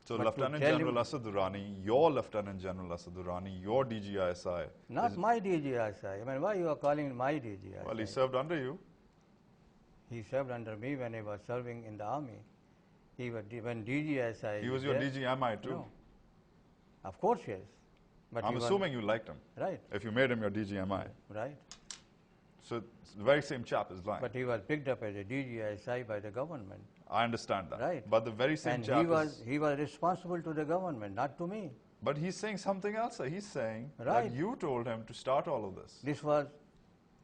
So but Lieutenant General Asad Durrani, your Lieutenant General Asad Durrani, your DGISI. Not my DGISI. I mean, why you are calling my DGISI? Well, he served under you. He served under me when he was serving in the army. He was, when DGISI... He was your DGMI too. No. Of course, yes. But I'm assuming you liked him. Right. If you made him your DGMI. Right. So it's the very same chap is lying. But he was picked up as a DGISI by the government. I understand that. Right. But the very same chap he was responsible to the government, not to me. But he's saying something else. He's saying right. that you told him to start all of this. This was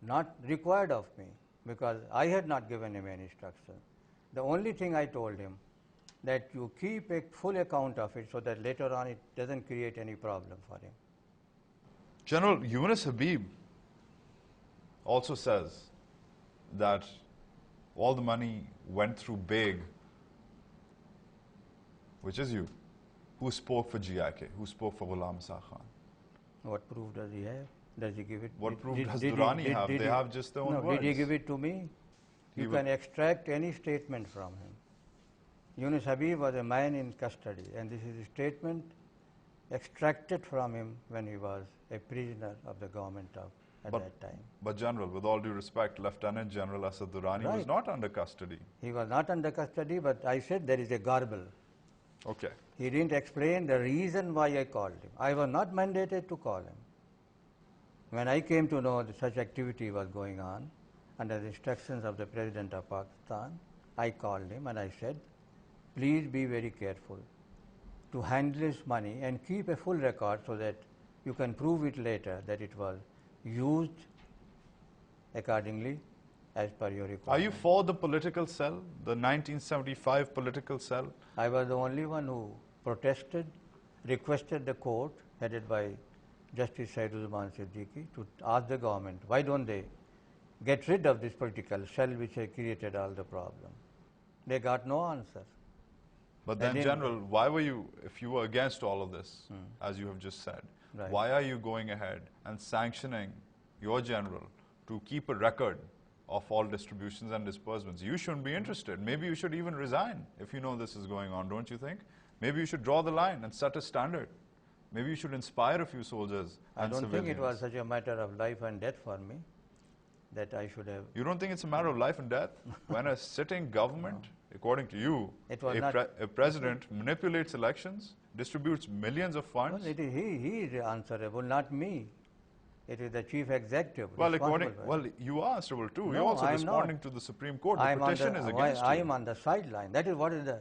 not required of me because I had not given him any instruction. The only thing I told him that you keep a full account of it so that later on it doesn't create any problem for him. General Yunus Habib also says that all the money went through Baig, which is you, who spoke for GIK, who spoke for Ghulam Isa Khan. What proof does he have? Does he give it? What proof does Durrani have? They have just their own words. Did he give it to me? You can extract any statement from him. Yunus Habib was a man in custody, and this is a statement extracted from him when he was a prisoner of the government at that time. But General, with all due respect, Lieutenant General Asad Durrani was not under custody. He was not under custody, but I said there is a garble. Okay. He didn't explain the reason why I called him. I was not mandated to call him. When I came to know that such activity was going on, under the instructions of the President of Pakistan, I called him and I said, please be very careful to handle this money and keep a full record so that you can prove it later that it was used accordingly as per your requirement. Are you for the political cell, the 1975 political cell? I was the only one who protested, requested the court headed by Justice Saiduzzaman Siddiqui to ask the government, why don't they get rid of this political cell which had created all the problem? They got no answer. But then, General, why were you, if you were against all of this, as you have just said, why are you going ahead and sanctioning your general to keep a record of all distributions and disbursements? You shouldn't be interested. Maybe you should even resign if you know this is going on, don't you think? Maybe you should draw the line and set a standard. Maybe you should inspire a few soldiers and civilians. I don't think it was such a matter of life and death for me that I should have... You don't think it's a matter of life and death? When a sitting government, according to you, a president manipulates elections, distributes millions of funds? Well, he is answerable, not me. It is the chief executive. Well, you are answerable too. You're also responding to the Supreme Court. The petition is against you. I am on the sideline. That is what the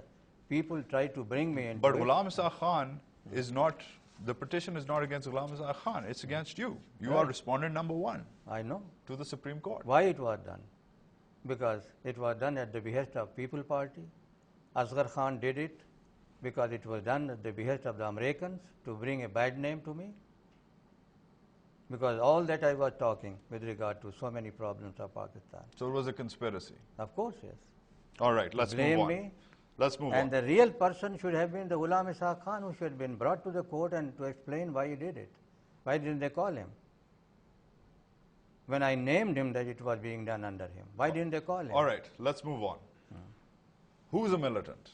people try to bring me into. But Ghulam Isa Khan is not... The petition is not against Ghulam Isa Khan, it's against you. You are respondent number one. I know. To the Supreme Court. Why it was done? Because it was done at the behest of People Party. Asghar Khan did it because it was done at the behest of the Americans to bring a bad name to me. Because all that I was talking with regard to so many problems of Pakistan. So it was a conspiracy? Of course, yes. All right, let's move on. Me. Let's move on. And the real person should have been the Ghulam Isa Khan, who should have been brought to the court and to explain why he did it. Why didn't they call him? When I named him that it was being done under him, why didn't they call him? All right, let's move on. Who's a militant?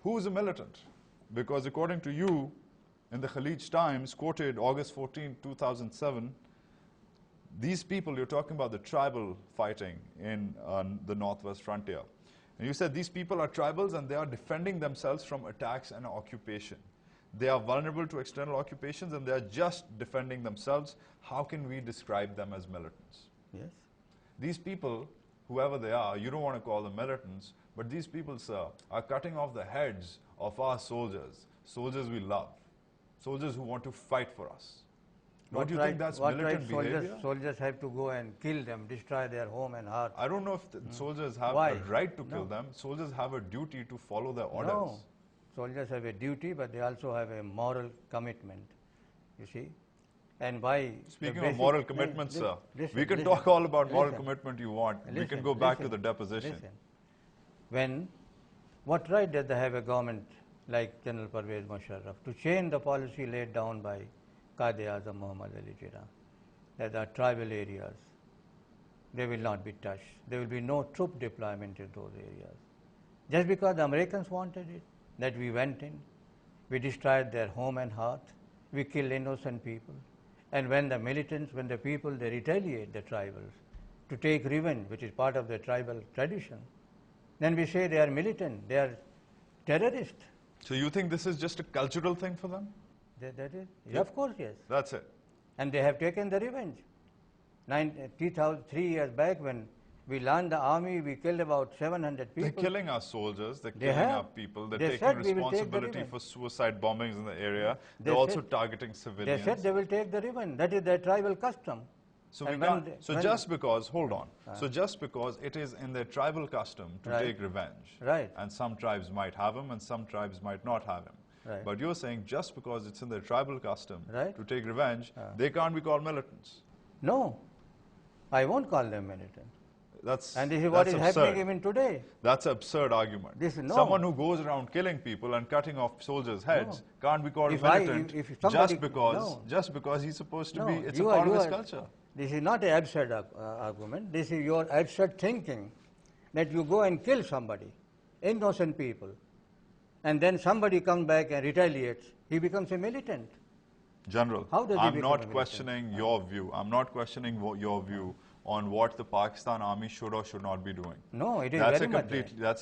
Who's a militant? Because according to you, in the Khalij Times, quoted August 14, 2007, these people, you're talking about the tribal fighting in the Northwest Frontier. And you said these people are tribals and they are defending themselves from attacks and occupation. They are vulnerable to external occupations and they are just defending themselves. How can we describe them as militants? Yes. These people, whoever they are, you don't want to call them militants, but these people, sir, are cutting off the heads of our soldiers, soldiers we love, soldiers who want to fight for us. Don't you think that's militant behavior? Soldiers have to go and kill them, destroy their home and heart. I don't know if the soldiers have a right to kill them. Soldiers have a duty to follow their orders. No. Soldiers have a duty, but they also have a moral commitment, you see. And by speaking of moral commitment, sir, we can talk all about moral commitment you want. We can go back to the deposition. What right does they have a government like General Pervez Musharraf to change the policy laid down by Quaid-e-Azam Muhammad Ali Jinnah, that are tribal areas, they will not be touched. There will be no troop deployment in those areas. Just because the Americans wanted it, that we went in. We destroyed their home and hearth. We killed innocent people. And when the militants, when the people, they retaliate, the tribals, to take revenge, which is part of the tribal tradition, then we say they are militant, they are terrorists. So you think this is just a cultural thing for them? That is? Yeah. Of course, yes. That's it. And they have taken the revenge. 3 years back when we launched the army, we killed about 700 people. They're killing our soldiers, they're killing our people, they're taking responsibility for suicide bombings in the area. They're also targeting civilians. They said they will take the revenge. That is their tribal custom. So, just because, hold on, so just because it is in their tribal custom to take revenge, and some tribes might have him and some tribes might not have him, but you're saying just because it's in their tribal custom to take revenge, they can't be called militants. No, I won't call them militant. And this is what is happening even today. That's an absurd argument. Someone who goes around killing people and cutting off soldiers' heads can't be called militant just because he's supposed to be, it's a part of his culture. This is not an absurd argument. This is your absurd thinking that you go and kill somebody, innocent people, and then somebody comes back and retaliates. He becomes a militant. General, I'm not questioning your view. I'm not questioning your view on what the Pakistan Army should or should not be doing. No, it is that's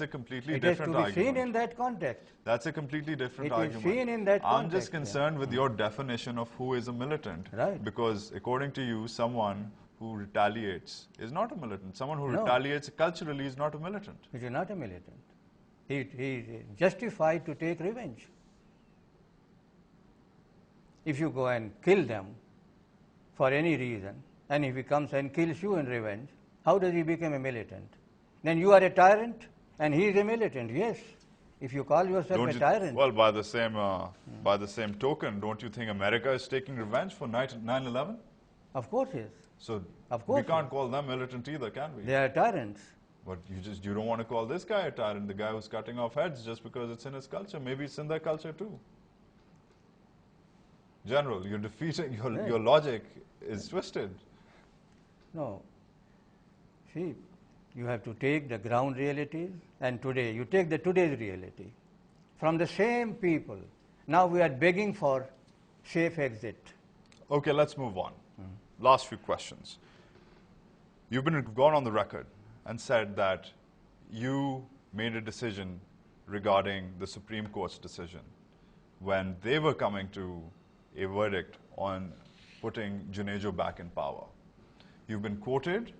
a completely different argument. It is to be seen in that context. That's a completely different argument. It is seen in that context. I'm just concerned with your definition of who is a militant. Because according to you, someone who retaliates is not a militant. Someone who retaliates culturally is not a militant. He is not a militant. He is justified to take revenge. If you go and kill them for any reason, and if he comes and kills you in revenge, how does he become a militant? Then you are a tyrant and he is a militant, yes. If you call yourself a tyrant. Well, by the same token, don't you think America is taking revenge for 9/11? Of course, yes. So we can't call them militant either, can we? They are tyrants. But you don't want to call this guy a tyrant, the guy who's cutting off heads just because it's in his culture. Maybe it's in their culture too. General, you're defeating, your logic is twisted. No. See, you have to take the ground realities, and today, you take today's reality. From the same people, now we are begging for safe exit. Okay, let's move on. Last few questions. You've gone on the record and said that you made a decision regarding the Supreme Court's decision when they were coming to a verdict on putting Junejo back in power. You've been quoted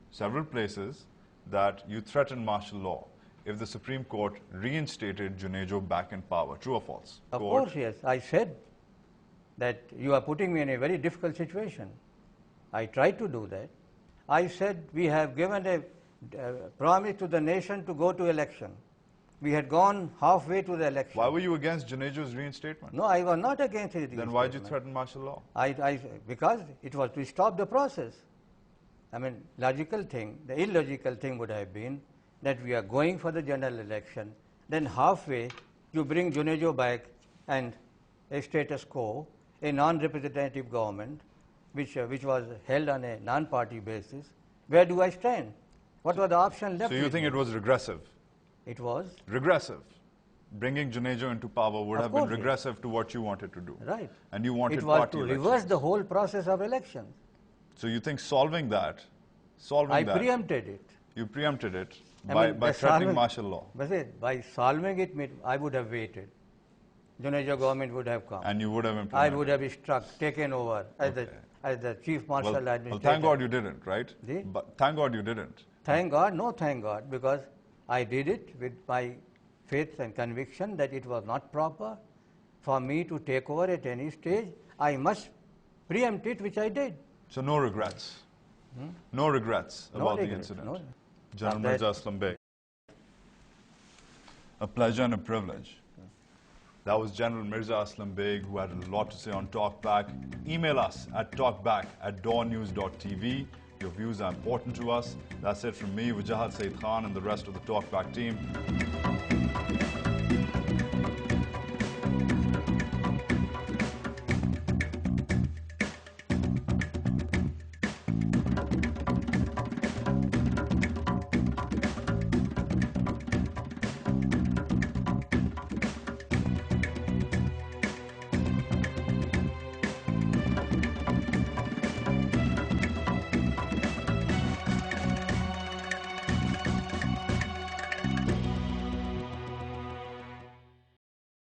several places that you threatened martial law if the Supreme Court reinstated Junejo back in power. True or false? Of course, yes. I said that you are putting me in a very difficult situation. I tried to do that. I said we have given a promise to the nation to go to election. We had gone halfway to the election. Why were you against Junejo's reinstatement? No, I was not against his reinstatement. Then why did you threaten martial law? Because it was to stop the process. I mean, logical thing, the illogical thing would have been that we are going for the general election, then halfway you bring Junejo back and a status quo, a non-representative government, which was held on a non-party basis. Where do I stand? What was the option left? So you think it was regressive? It was. Regressive. Bringing Junejo into power would have been regressive to what you wanted to do. Right. And you wanted party elections. It was to reverse the whole process of elections. So you think solving that, I preempted it. You preempted it by threatening martial law. By solving it, I would have waited. Junejo government would have come. And you would have implemented. I would have taken over as the chief marshal administrator. Well, thank God you didn't, right? But thank God you didn't. Thank God, no thank God, because I did it with my faith and conviction that it was not proper for me to take over at any stage. I must preempt it, which I did. So no regrets? No regrets about the incident? No. General Mirza Aslam Baig. A pleasure and a privilege. That was General Mirza Aslam Baig, who had a lot to say on TalkBack. Email us at talkback@dawnnews.tv. Your views are important to us. That's it from me, Wajahat S and the rest of the TalkBack team.